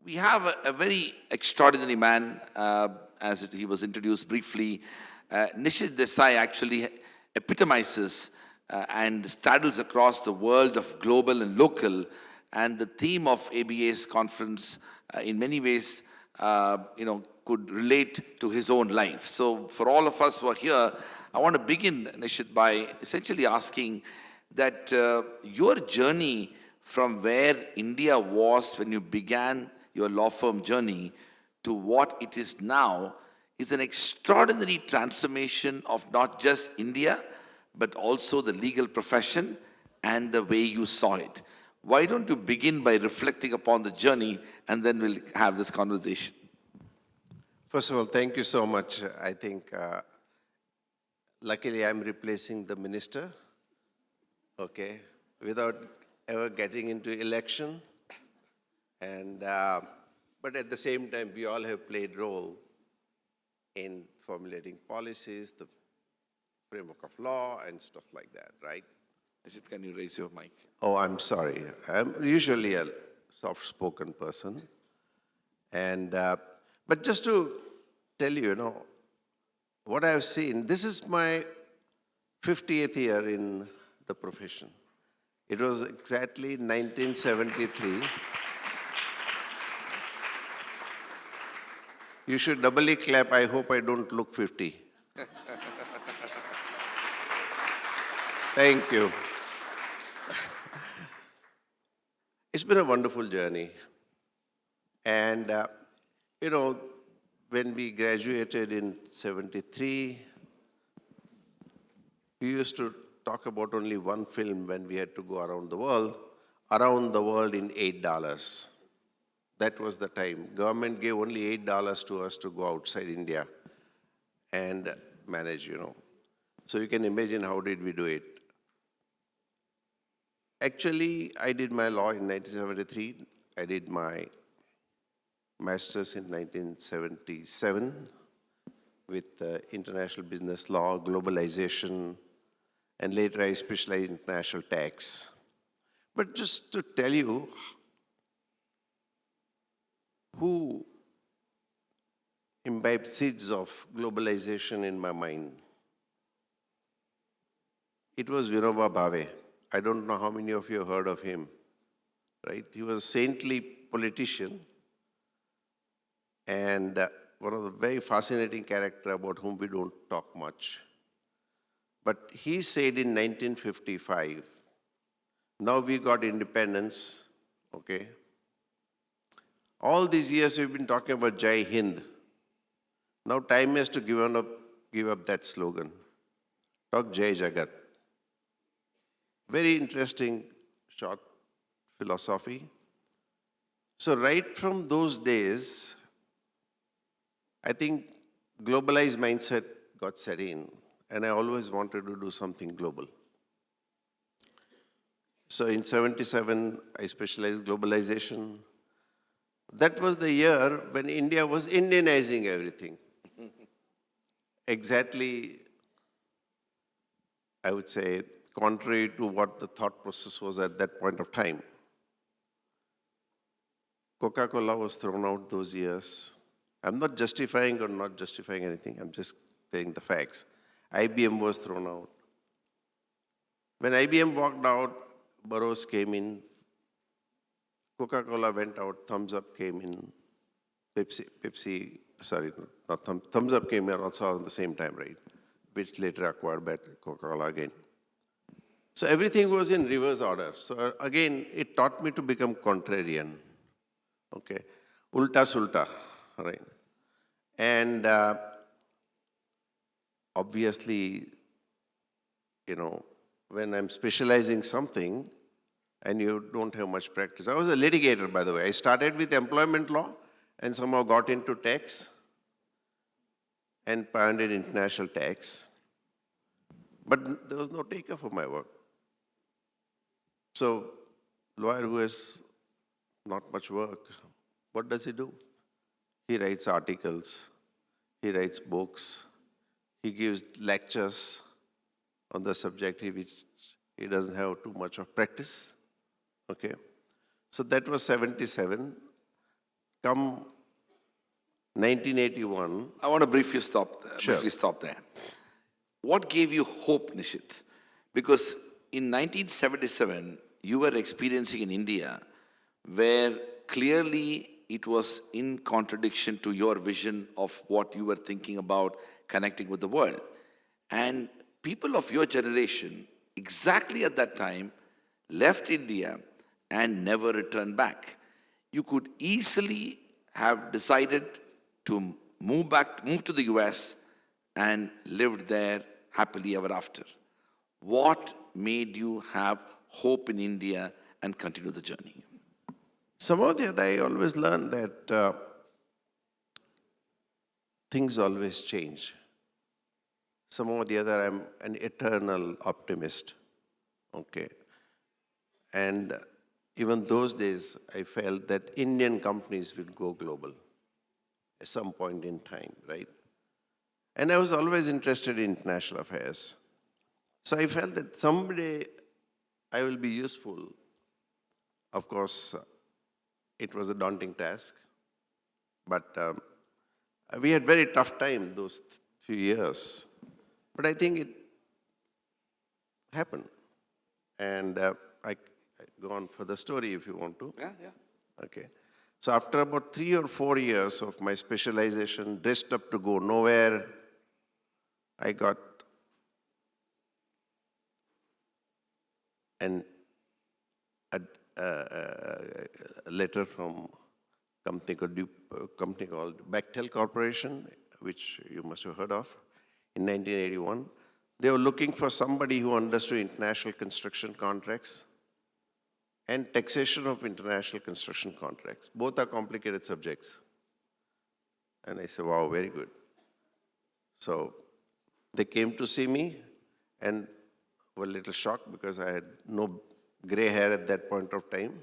We have a very extraordinary man, as he was introduced briefly. Nishith Desai actually epitomizes and straddles across the world of global and local. And the theme of ABA's conference, in many ways, could relate to his own life. So, for all of us who are here, I want to begin, Nishith, by essentially asking that your journey from where India was when you began your law firm journey to what it is now is an extraordinary transformation of not just India, but also the legal profession and the way you saw it. Why don't you begin by reflecting upon the journey, and then we'll have this conversation. First of all, thank you so much. I think, luckily, I'm replacing the minister, okay, without ever getting into election. And, but at the same time, we all have played role in formulating policies, the framework of law, and stuff like that, right? Nishith, can you raise your mic? Oh, I'm sorry. I'm usually a soft-spoken person. And, but just to tell you, what I've seen, this is my 50th year in the profession. It was exactly 1973. You should doubly clap. I hope I don't look 50. Thank you. It's been a wonderful journey. And, when we graduated in 73, we used to talk about only one film when we had to go around the world in $8. That was the time. Government gave only $8 to us to go outside India and manage, So you can imagine how did we do it. Actually, I did my law in 1973. I did my master's in 1977 with international business law, globalization, and later I specialized in international tax. But just to tell you who imbibed seeds of globalization in my mind, it was Vinoba Bhave. I don't know how many of you have heard of him, right? He was a saintly politician and one of the very fascinating character about whom we don't talk much. But he said in 1955, now we got independence, okay? All these years we've been talking about Jai Hind. Now time is to give up that slogan. Talk Jai Jagat. Very interesting short philosophy. So right from those days, I think globalized mindset got set in, and I always wanted to do something global. So in 77, I specialized globalization. That was the year when India was Indianizing everything. Exactly, I would say, contrary to what the thought process was at that point of time. Coca-Cola was thrown out those years. I'm not justifying or not justifying anything. I'm just saying the facts. IBM was thrown out. When IBM walked out, Burroughs came in. Coca-Cola went out, Thumbs Up came in. Thumbs Up came in also at the same time, right? Which later acquired by Coca-Cola again. So everything was in reverse order. So again, it taught me to become contrarian. Okay, ulta sulta, right? And obviously, when I'm specializing something and you don't have much practice. I was a litigator, by the way. I started with employment law and somehow got into tax and pioneered international tax. But there was no taker for my work. So, lawyer who has not much work, what does he do? He writes articles, he writes books, he gives lectures on the subject which he doesn't have too much of practice. Okay. So that was 77. come 1981, I want to briefly Sure. stop there. What gave you hope, Nishith? Because in 1977, you were experiencing in India where clearly it was in contradiction to your vision of what you were thinking about connecting with the world. And people of your generation, exactly at that time, left India and never returned back. You could easily have decided to move to the US and lived there happily ever after. What made you have hope in India and continue the journey? somehow the other I always learned that things always change. Somehow or the other, I'm an eternal optimist. Okay. And even those days, I felt that Indian companies will go global at some point in time, right? And I was always interested in international affairs. So I felt that someday I will be useful. Of course, it was a daunting task, but we had very tough time those few years. But I think it happened. And I go on for the story if you want to. Yeah. Okay. So after about 3 or 4 years of my specialization, dressed up to go nowhere, I got a letter from a company called Bechtel Corporation, which you must have heard of, in 1981. They were looking for somebody who understood international construction contracts and taxation of international construction contracts. Both are complicated subjects. And I said, wow, very good. So they came to see me and were a little shocked because I had no gray hair at that point of time.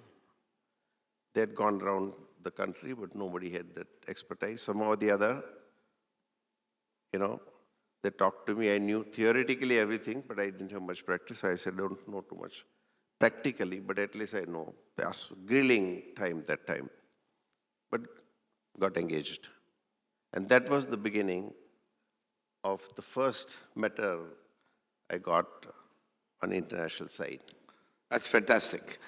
They had gone around the country, but nobody had that expertise. Somehow or the other, they talked to me. I knew theoretically everything, but I didn't have much practice. So I said, I don't know too much practically, but at least I know. That's grilling time that time. But got engaged. And that was the beginning of the first matter I got on international side. That's fantastic.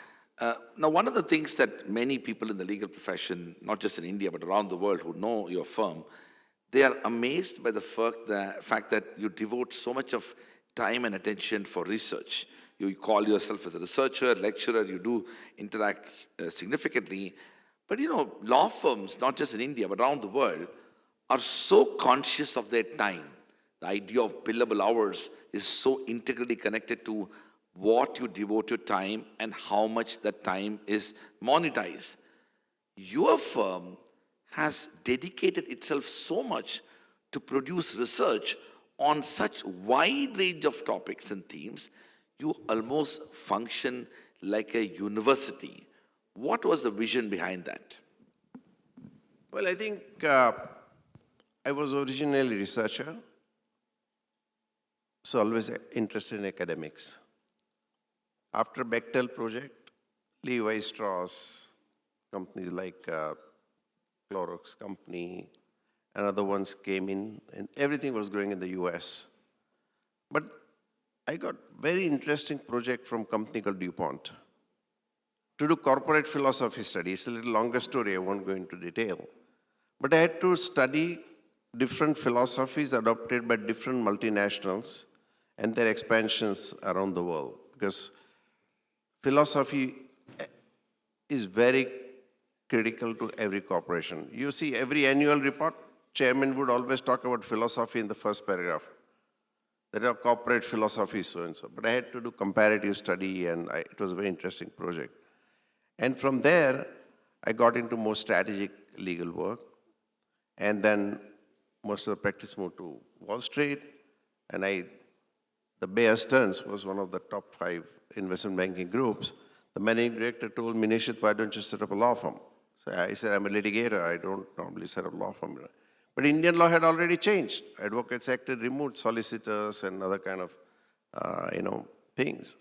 Now, one of the things that many people in the legal profession, not just in India, but around the world who know your firm, they are amazed by the fact that you devote so much of time and attention for research. You call yourself as a researcher, lecturer, you do interact significantly. But law firms, not just in India, but around the world, are so conscious of their time. The idea of billable hours is so integrally connected to what you devote your time and how much that time is monetized. Your firm has dedicated itself so much to produce research on such wide range of topics and themes, you almost function like a university. What was the vision behind that? Well, I think I was originally a researcher, so always interested in academics. After Bechtel project, Levi Strauss, companies like Clorox company, and other ones came in, and everything was growing in the US. But I got very interesting project from a company called DuPont to do corporate philosophy study. It's a little longer story, I won't go into detail. But I had to study different philosophies adopted by different multinationals and their expansions around the world. Because philosophy is very critical to every corporation. You see, every annual report, chairman would always talk about philosophy in the first paragraph. There are corporate philosophy, so and so. But I had to do comparative study, and it was a very interesting project. And from there, I got into more strategic legal work. And then most of the practice moved to Wall Street. And the Bear Stearns was one of the top 5 investment banking groups. The managing director told me, Nishith, why don't you set up a law firm? So I said, I'm a litigator. I don't normally set up a law firm. But Indian law had already changed. Advocates Act had removed solicitors and other kind of, things.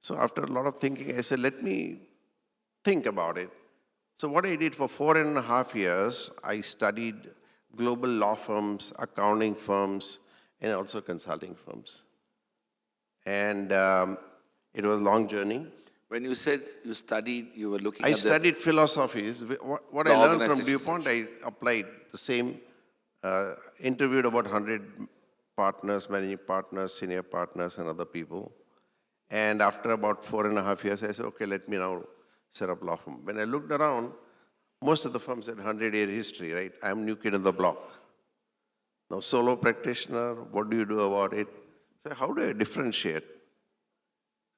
So after a lot of thinking, I said, let me think about it. So what I did for 4.5 years, I studied global law firms, accounting firms, and also consulting firms. And it was a long journey. When you said you studied, you were looking I at studied philosophies. What the I learned from organization DuPont, I applied the same, interviewed about 100 partners, managing partners, senior partners, and other people. And after about 4.5 years, I said, okay, let me now set up law firm. When I looked around, most of the firms had 100-year history, right? I'm new kid on the block. Now, solo practitioner, what do you do about it? So how do I differentiate?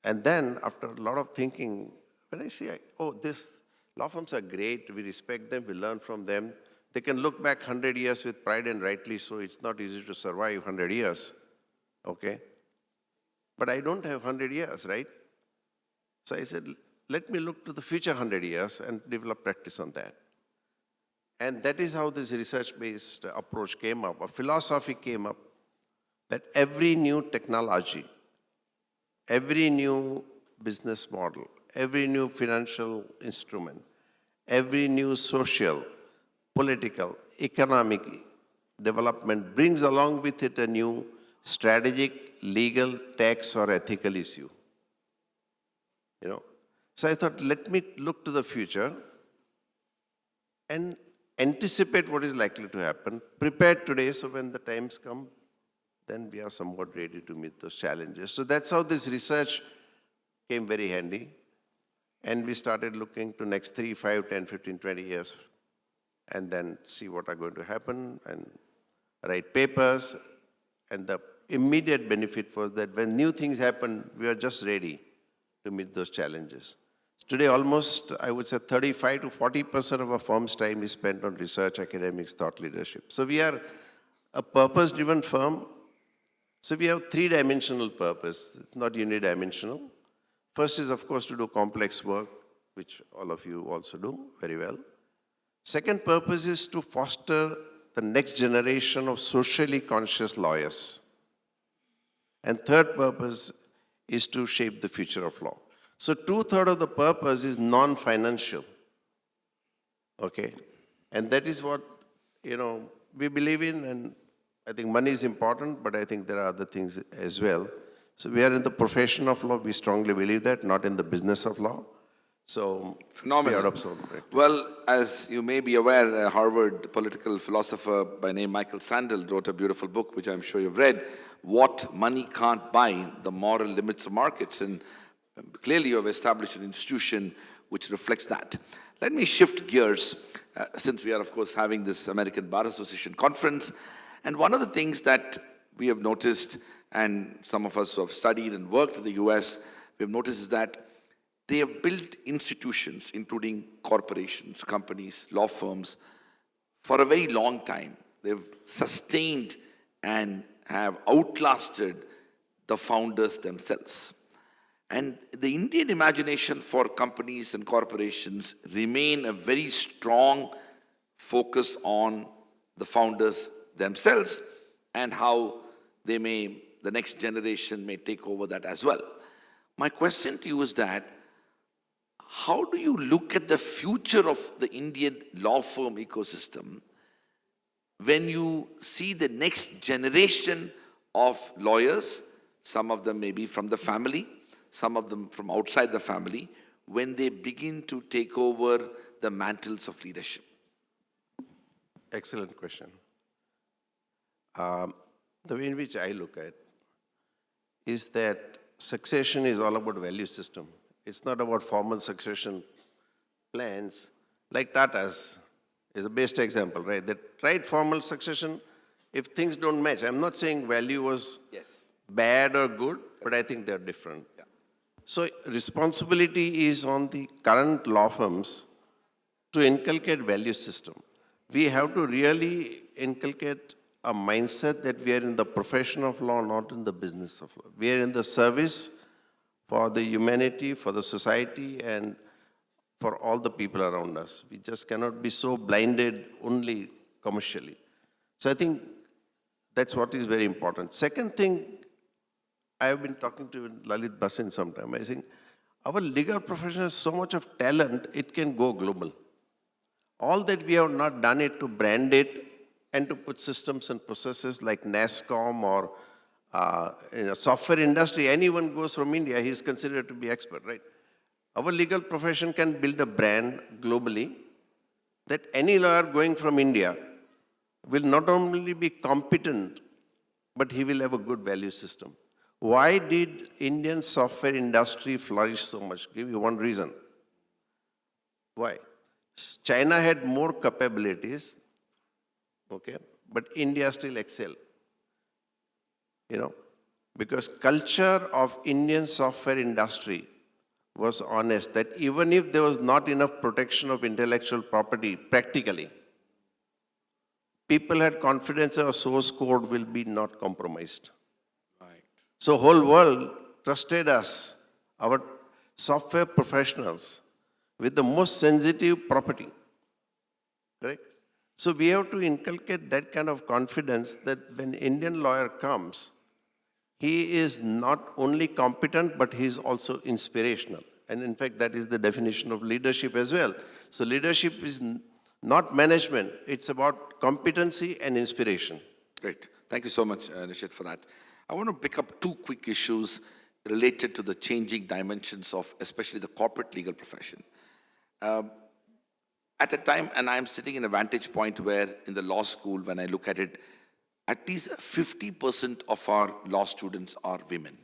And then, after a lot of thinking, when I see, oh, this law firms are great, we respect them, we learn from them. They can look back 100 years with pride, and rightly so. It's not easy to survive 100 years, okay? But I don't have 100 years, right? So I said, let me look to the future 100 years and develop practice on that. And that is how this research-based approach came up. A philosophy came up that every new technology, every new business model, every new financial instrument, every new social, political, economic development brings along with it a new strategic, legal, tax, or ethical issue. You know? So I thought, let me look to the future and anticipate what is likely to happen, prepare today so when the times come, then we are somewhat ready to meet those challenges. So that's how this research came very handy. And we started looking to next 3, 5, 10, 15, 20 years, and then see what are going to happen and write papers. And the immediate benefit was that when new things happen, we are just ready to meet those challenges. Today, almost, I would say 35 to 40% of a firm's time is spent on research, academics, thought leadership. So we are a purpose-driven firm. So we have 3-dimensional purpose. It's not unidimensional. First is, of course, to do complex work, which all of you also do very well. Second purpose is to foster the next generation of socially conscious lawyers. And third purpose is to shape the future of law. So 2/3 of the purpose is non-financial, okay? And that is what, we believe in, and I think money is important, but I think there are other things as well. So we are in the profession of law, we strongly believe that, not in the business of law. So phenomenal. we are absolutely right. Well, as you may be aware, a Harvard political philosopher by name Michael Sandel wrote a beautiful book, which I'm sure you've read, What Money Can't Buy, The Moral Limits of Markets. And clearly you have established an institution which reflects that. Let me shift gears, since we are, of course, having this American Bar Association conference. And one of the things that we have noticed, and some of us who have studied and worked in the US, we have noticed is that they have built institutions, including corporations, companies, law firms, for a very long time. They've sustained and have outlasted the founders themselves. And the Indian imagination for companies and corporations remain a very strong focus on the founders themselves and how the next generation may take over that as well. My question to you is that, how do you look at the future of the Indian law firm ecosystem when you see the next generation of lawyers, some of them may be from the family, some of them from outside the family, when they begin to take over the mantles of leadership? Excellent question. The way in which I look at is that succession is all about value system. It's not about formal succession plans. Like Tata's is the best example, right? That right formal succession, if things don't match, I'm not saying value was bad or good, but I think they're different. Yeah. So responsibility is on the current law firms to inculcate value system. We have to really inculcate a mindset that we are in the profession of law, not in the business of law. We are in the service for the humanity, for the society, and for all the people around us. We just cannot be so blinded only commercially. So I think that's what is very important. Second thing, I have been talking to Lalit Basin sometime. I think our legal profession has so much of talent, it can go global. all that we have not done it to brand it and to put systems and processes like NASCOM or software industry. Anyone goes from India, he is considered to be expert, right? Our legal profession can build a brand globally that any lawyer going from India will not only be competent, but he will have a good value system. Why did Indian software industry flourish so much? Give you one reason. Why? China had more capabilities, okay, but India still excelled. Because culture of Indian software industry was honest, that even if there was not enough protection of intellectual property, practically, people had confidence that our source code will be not compromised. Right. So whole world trusted us, our software professionals, with the most sensitive property. Correct? So we have to inculcate that kind of confidence that when Indian lawyer comes, he is not only competent, but he is also inspirational. And in fact, that is the definition of leadership as well. So leadership is not management. It's about competency and inspiration. Great. Thank you so much, Nishith, for that. I want to pick up two quick issues related to the changing dimensions of especially the corporate legal profession. At a time, and I'm sitting in a vantage point where in the law school, when I look at it, at least 50% of our law students are women.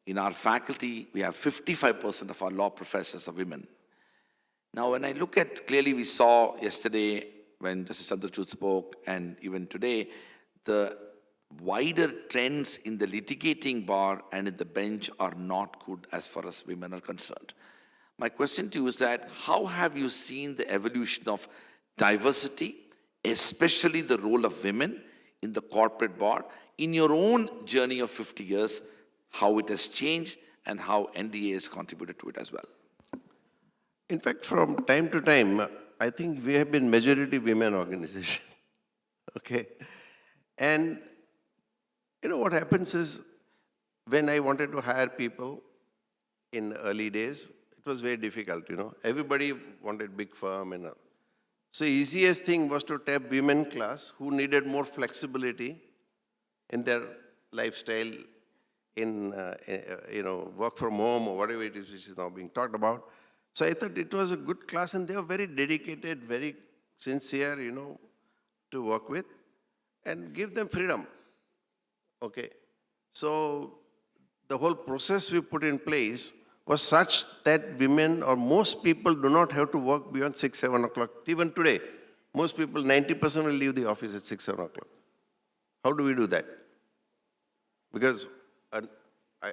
In our faculty, we have 55% of our law professors are women. Now, when I look at, clearly we saw yesterday when Justice Chandrachud spoke, and even today, the wider trends in the litigating bar and in the bench are not good as far as women are concerned. My question to you is that, how have you seen the evolution of diversity, especially the role of women in the corporate bar, in your own journey of 50 years, how it has changed and how NDA has contributed to it as well? In fact, from time to time, I think we have been majority women organization. Okay. And what happens is, when I wanted to hire people in early days, it was very difficult, Everybody wanted big firm and all. So easiest thing was to tap women class who needed more flexibility in their lifestyle, in work from home or whatever it is which is now being talked about. So I thought it was a good class, and they were very dedicated, very sincere, to work with, and give them freedom. Okay. So the whole process we put in place was such that women or most people do not have to work beyond 6, 7 o'clock. Even today, most people, 90% will leave the office at 6, 7 o'clock. How do we do that? Because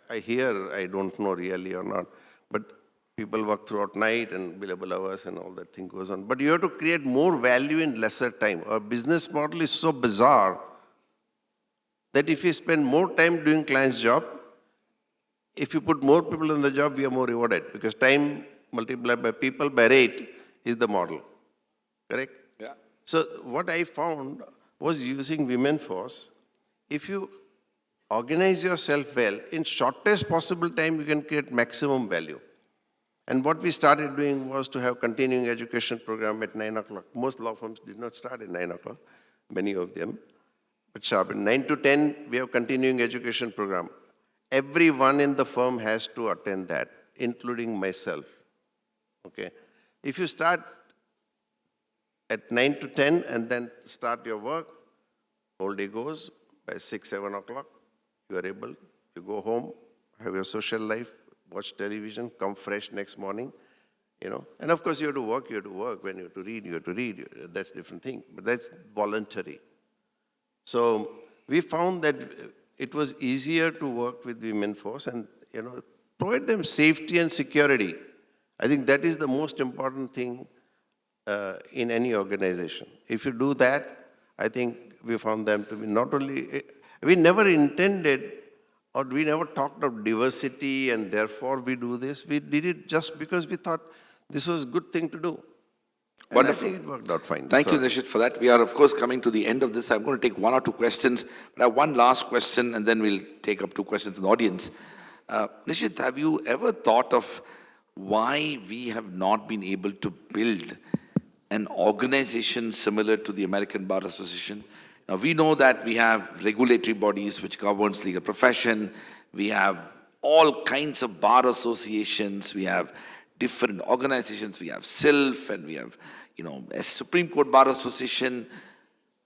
I hear, I don't know really or not, but people work throughout night and billable hours and all that thing goes on. But you have to create more value in lesser time. Our business model is so bizarre that if you spend more time doing client's job, if you put more people in the job, we are more rewarded, because time multiplied by people by rate is the model. Correct? Yeah. So what I found was, using women force, if you organize yourself well, in shortest possible time, you can create maximum value. And what we started doing was to have continuing education program at 9 o'clock. Most law firms did not start at 9 o'clock, many of them. But sharp, 9 to 10, we have continuing education program. Everyone in the firm has to attend that, including myself. Okay. If you start at 9 to 10 and then start your work, whole day goes, by 6, 7 o'clock, you are able, you go home, have your social life, watch television, come fresh next morning, And of course, you have to work. When you have to read, you have to read. That's a different thing, but that's voluntary. So we found that it was easier to work with women force and, provide them safety and security. I think that is the most important thing in any organization. If you do that, I think we found them to be not only, we never intended or we never talked of diversity and therefore we do this. We did it just because we thought this was a good thing to do. Wonderful. And I think it worked out fine. Thank you, Nishith, for that. We are, of course, coming to the end of this. I'm going to take one or two questions, but I have one last question, and then we'll take up two questions from the audience. Nishith, have you ever thought of why we have not been able to build an organization similar to the American Bar Association? Now, we know that we have regulatory bodies which governs legal profession. We have all kinds of bar associations. We have different organizations. We have SILF and we have, a Supreme Court Bar Association.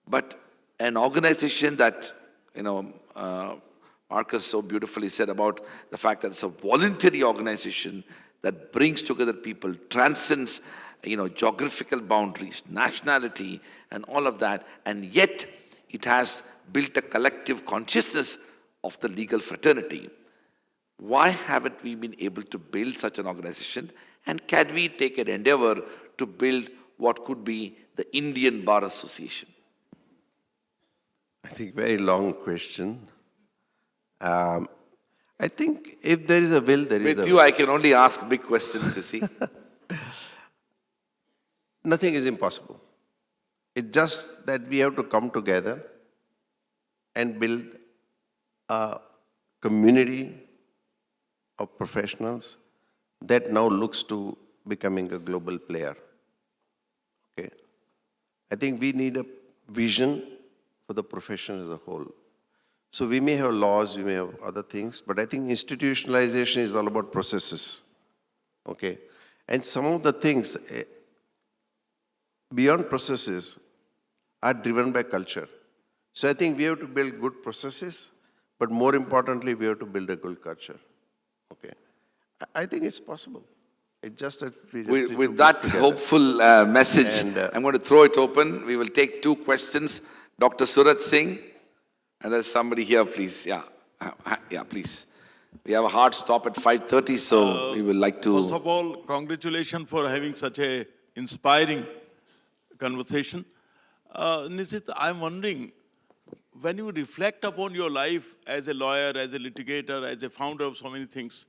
But an organization that, Marcus so beautifully said about the fact that it's a voluntary organization that brings together people, transcends, geographical boundaries, nationality, and all of that, and yet it has built a collective consciousness of the legal fraternity. Why haven't we been able to build such an organization? And can we take an endeavor to build what could be the Indian Bar Association? I think very long question. I think if there is a will, there is a With will. you, I can only ask big questions, you see. Nothing is impossible. It's just that we have to come together and build a community of professionals that now looks to becoming a global player. Okay. I think we need a vision for the profession as a whole. So we may have laws, we may have other things, but I think institutionalization is all about processes. Okay. And some of the things beyond processes are driven by culture. So I think we have to build good processes, but more importantly, we have to build a good culture. Okay. I think it's possible. It's just that we just need With to that work together. hopeful message, And, I'm going to throw it open. We will take 2 questions. Dr. Suraj Singh, and there's somebody here, please. Yeah, please. We have a hard stop at 5:30, so we would like to... First of all, congratulations for having such a inspiring conversation. Nishith, I'm wondering, when you reflect upon your life as a lawyer, as a litigator, as a founder of so many things,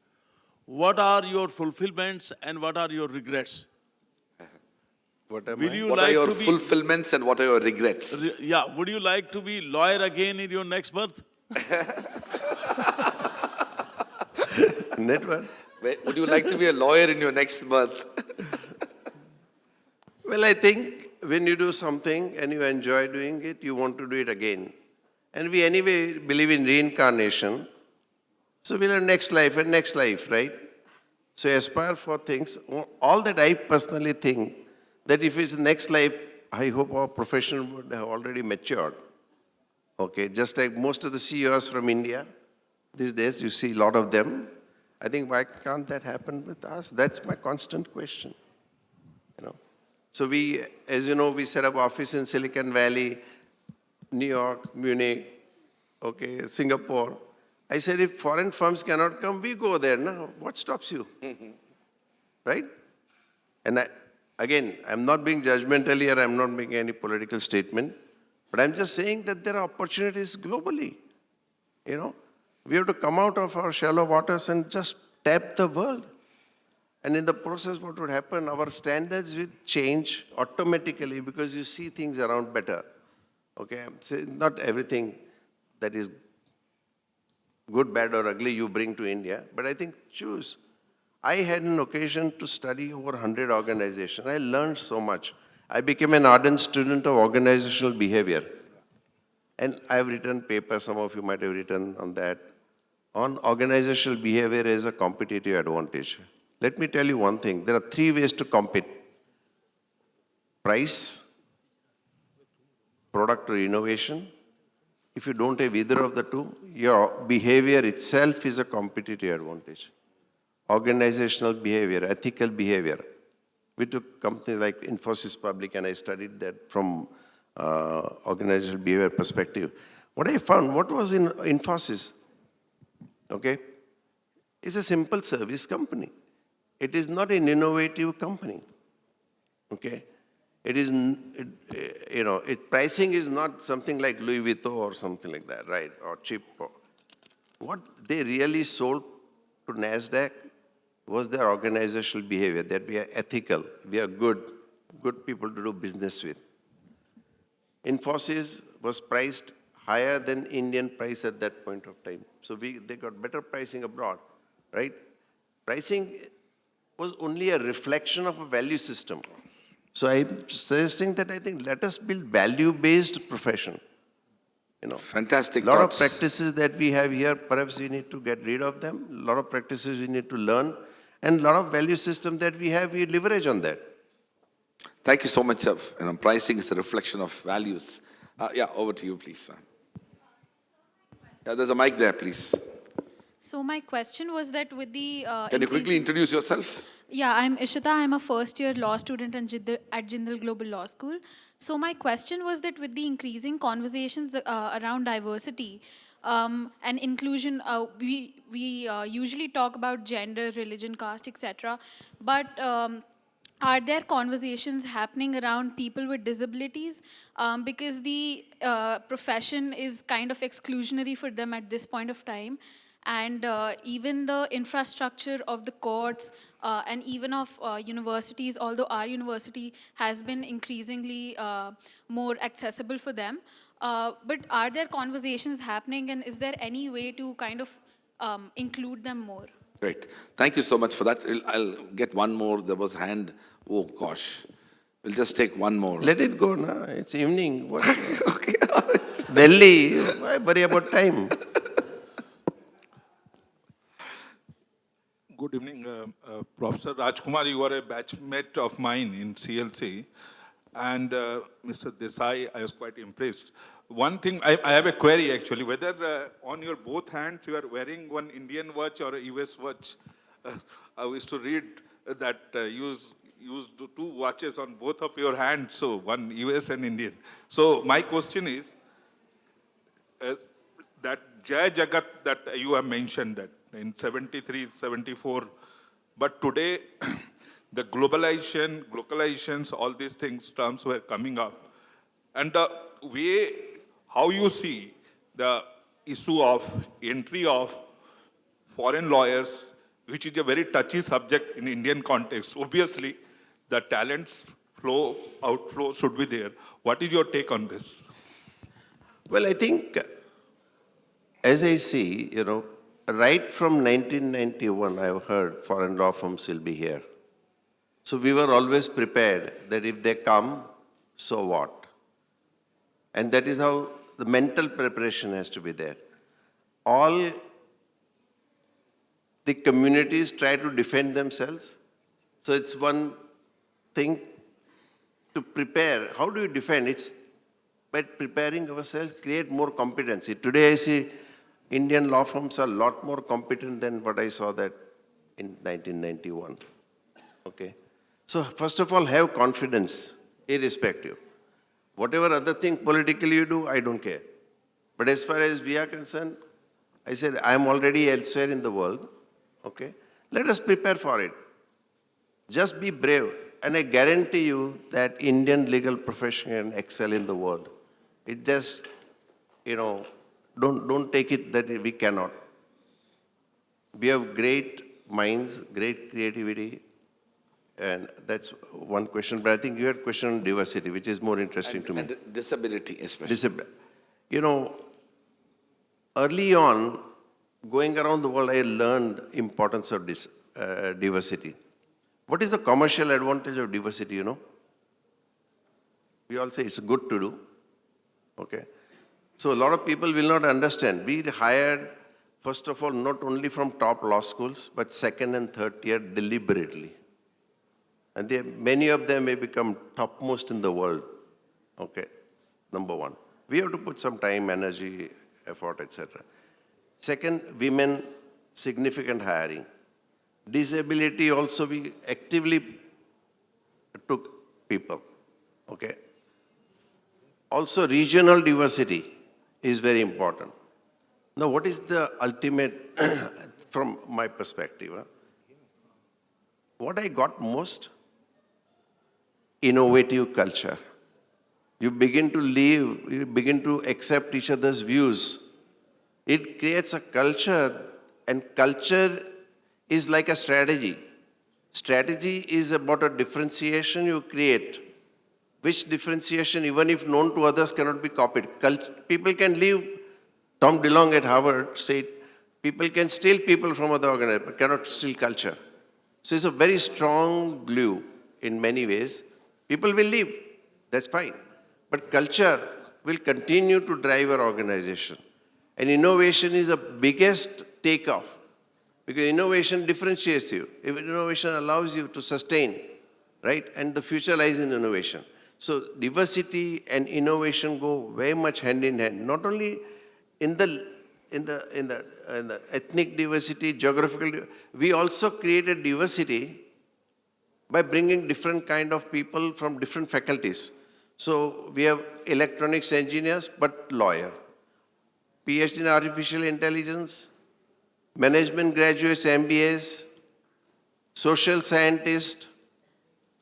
what are your fulfillments and what are your regrets? What am Will I? you What like are your to be, fulfillments and what are your regrets? yeah, would you like to be lawyer again in your next birth? Network? Would you like to be a lawyer in your next birth? Well, I think when you do something and you enjoy doing it, you want to do it again. And we anyway believe in reincarnation. So we'll have next life and next life, right? So aspire for things. All that I personally think that if it's next life, I hope our profession would have already matured. Okay, just like most of the CEOs from India, these days you see a lot of them. I think why can't that happen with us? That's my constant question. So we, as you know, we set up office in Silicon Valley, New York, Munich, okay, Singapore. I said, if foreign firms cannot come, we go there. Now, what stops you? Right? And again, I'm not being judgmental here. I'm not making any political statement. But I'm just saying that there are opportunities globally. We have to come out of our shallow waters and just tap the world. And in the process, what would happen? Our standards will change automatically because you see things around better. Okay? So not everything that is good, bad, or ugly you bring to India, but I think choose. I had an occasion to study over 100 organizations. I learned so much. I became an ardent student of organizational behavior. And I've written papers, some of you might have written on that, on organizational behavior as a competitive advantage. Let me tell you one thing. There are 3 ways to compete. Price, product or innovation. If you don't have either of the 2, your behavior itself is a competitive advantage. Organizational behavior, ethical behavior. We took companies like Infosys Public and I studied that from organizational behavior perspective. What I found, what was in Infosys? Okay, it's a simple service company. It is not an innovative company. Okay, it is, pricing is not something like Louis Vuitton or something like that, right? Or cheap. What they really sold to NASDAQ was their organizational behavior, that we are ethical, we are good people to do business with. Infosys was priced higher than Indian price at that point of time. So they got better pricing abroad, right? Pricing was only a reflection of a value system. So I'm suggesting that I think let us build value-based profession. Fantastic A lot of thoughts. practices that we have here, perhaps we need to get rid of them. A lot of practices we need to learn. And a lot of value system that we have, we leverage on that. Thank you so much. Pricing is a reflection of values. Yeah, over to you, please. Yeah, there's a mic there, please. So my question was that with the Can you quickly introduce yourself? Yeah, I'm Ishita. I'm a first-year law student at Jindal Global Law School. So my question was that with the increasing conversations around diversity and inclusion, we usually talk about gender, religion, caste, etc. But are there conversations happening around people with disabilities? Because the profession is kind of exclusionary for them at this point of time. And even the infrastructure of the courts and even of universities, although our university has been increasingly more accessible for them. But are there conversations happening, and is there any way to kind of include them more? Great. Thank you so much for that. I'll get one more. There was a hand. Oh, gosh. We'll just take one more. Let it go, na. It's evening. What? Okay, all right. Delhi, why worry about time? Good evening, Professor Raj Kumar. You are a batchmate of mine in CLC. And Mr. Desai, I was quite impressed. One thing, I have a query actually, whether on your both hands you are wearing one Indian watch or a US watch. I used to read that you used two watches on both of your hands, so one US and Indian. So my question is, that Jai Jagat that you have mentioned that in 73, 74, but today the globalizations, all these things, terms were coming up. And the way, how you see the issue of entry of foreign lawyers, which is a very touchy subject in Indian context. Obviously, the talents flow, outflow should be there. What is your take on this? Well, I think, as I see, right from 1991, I've heard foreign law firms will be here. So we were always prepared that if they come, so what? And that is how the mental preparation has to be there. All the communities try to defend themselves. So it's one thing to prepare. How do you defend? It's by preparing ourselves, create more competency. Today I see Indian law firms are a lot more competent than what I saw that in 1991. Okay. So first of all, have confidence, irrespective. Whatever other thing politically you do, I don't care. But as far as we are concerned, I said, I'm already elsewhere in the world. Okay. Let us prepare for it. Just be brave. And I guarantee you that Indian legal profession can excel in the world. It just, don't take it that we cannot. We have great minds, great creativity, and that's one question. But I think you had a question on diversity, which is more interesting to me. And disability especially. Early on, going around the world, I learned importance of diversity. What is the commercial advantage of diversity, We all say it's good to do. Okay. So a lot of people will not understand. We hired, first of all, not only from top law schools, but second and third tier deliberately. And many of them may become topmost in the world. Okay, number one. We have to put some time, energy, effort, etc. Second, women, significant hiring. Disability also, we actively took people. Okay. Also, regional diversity is very important. Now, what is the ultimate, from my perspective? What I got most? Innovative culture. You begin to live, you begin to accept each other's views. It creates a culture, and culture is like a strategy. Strategy is about a differentiation you create, which differentiation, even if known to others, cannot be copied. People can leave. Tom DeLonge at Harvard said, people can steal people from other organizations, but cannot steal culture. So it's a very strong glue in many ways. People will leave, that's fine. But culture will continue to drive our organization. And innovation is the biggest takeoff, because innovation differentiates you. If innovation allows you to sustain, right? And the future lies in innovation. So diversity and innovation go very much hand in hand, not only in the ethnic diversity, geographical, we also created diversity by bringing different kind of people from different faculties. So we have electronics engineers, but lawyer, PhD in artificial intelligence, management graduates, MBAs, social scientists,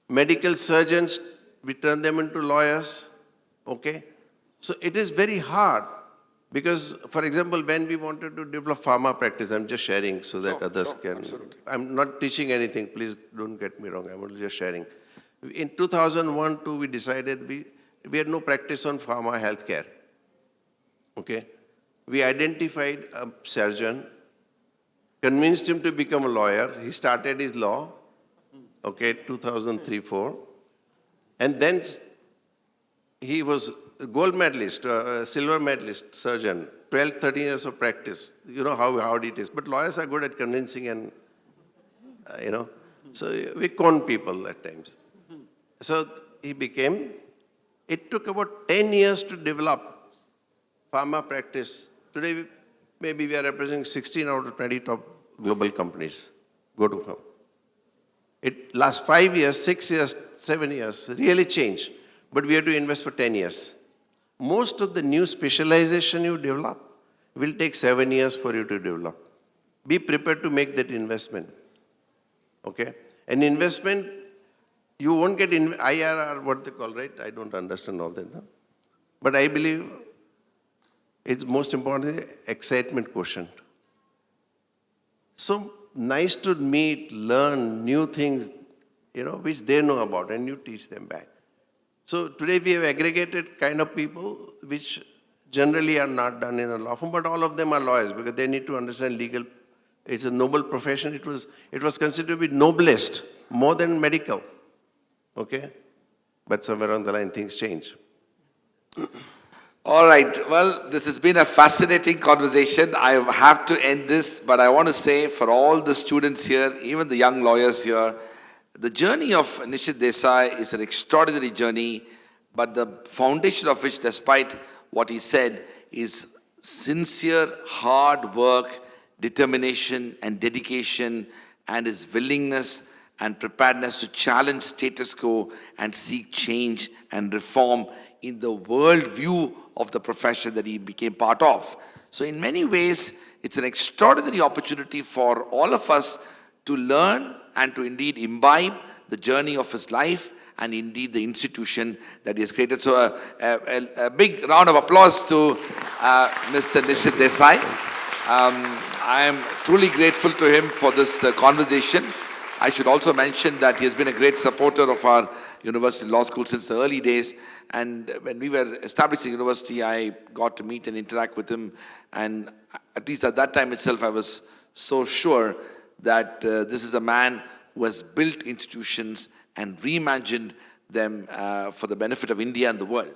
medical surgeons, we turn them into lawyers, okay? So it is very hard because, for example, when we wanted to develop pharma practice, I'm just sharing so that others can. Absolutely. I'm not teaching anything, please don't get me wrong, I'm only just sharing. In 2001-2, we decided we had no practice on pharma healthcare, okay? We identified a surgeon, convinced him to become a lawyer. He started his law, okay, 2003-4. And then he was a gold medalist, a silver medalist surgeon, 12, 13 years of practice. You know how hard it is. But lawyers are good at convincing and, so we con people at times. So he became, it took about 10 years to develop pharma practice. Today, maybe we are representing 16 out of 20 top global companies. Go to firm. It lasts 5 years, 6 years, 7 years, really changed. But we have to invest for 10 years. Most of the new specialization you develop will take 7 years for you to develop. Be prepared to make that investment. Okay? An investment, you won't get IRR, what they call, right? I don't understand all that. No? But I believe it's most importantly, excitement quotient. So nice to meet, learn new things, which they know about, and you teach them back. So today we have aggregated kind of people which generally are not done in a law firm, but all of them are lawyers because they need to understand legal. It's a noble profession. It was considered to be noblest, more than medical. Okay? But somewhere on the line things change. All right. Well, this has been a fascinating conversation. I have to end this, but I want to say for all the students here, even the young lawyers here, the journey of Nishith Desai is an extraordinary journey, but the foundation of which, despite what he said, is sincere, hard work, determination and dedication, and his willingness and preparedness to challenge status quo and seek change and reform in the world view of the profession that he became part of. So in many ways, it's an extraordinary opportunity for all of us to learn and to indeed imbibe the journey of his life and indeed the institution that he has created. So a big round of applause to Mr. Nishith Desai. I am truly grateful to him for this conversation. I should also mention that he has been a great supporter of our university law school since the early days. And when we were establishing the university, I got to meet and interact with him. And at least at that time itself, I was so sure that this is a man who has built institutions and reimagined them for the benefit of India and the world.